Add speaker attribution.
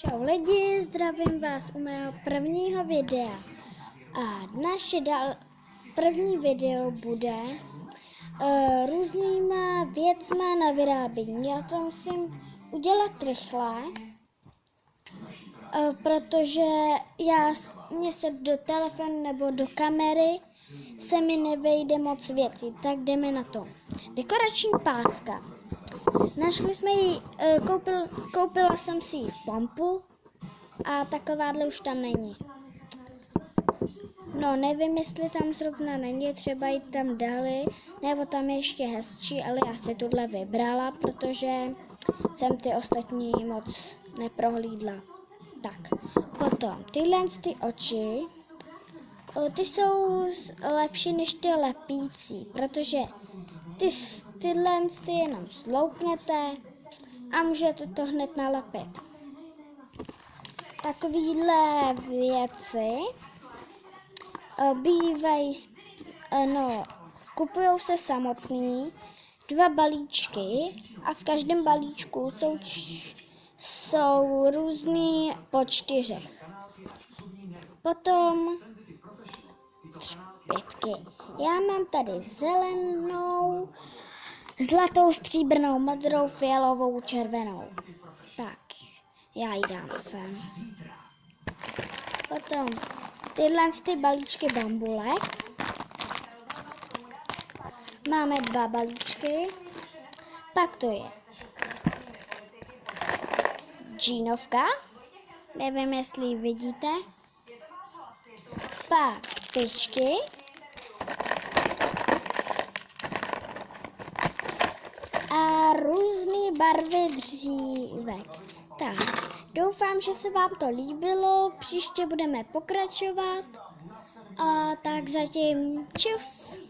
Speaker 1: Čau lidi, zdravím vás u mého prvního videa. A naše první video bude různýma věcma na vyrábění. Já to musím udělat rychle, protože mně se do telefonu nebo do kamery se mi nevejde moc věcí, tak jdeme na to. Dekorační páska. Našli jsme ji, koupila jsem si ji v Pompu a takováhle už tam není. No, nevím, jestli tam zrovna není, třeba ji tam dali, nebo tam je ještě hezčí, ale já si tuhle vybrala, protože jsem ty ostatní moc neprohlídla. Tak, potom tyhle ty oči, ty jsou lepší než ty lepící, protože tyhle ty jenom sloupnete a můžete to hned nalepit. Takovýhle věci bývají, kupujou se samotný 2 balíčky a v každém balíčku jsou různý po 4. Potom třpytky. Já mám tady zelenou, zlatou, stříbrnou, modrou, fialovou, červenou. Tak, já ji dám sem. Potom tyhle balíčky bambulek. Máme 2 balíčky. Pak to je džínovka. Nevím, jestli ji vidíte. Pak tyčky. A různé barvy dřívek. Tak, doufám, že se vám to líbilo. Příště budeme pokračovat. A tak zatím čus.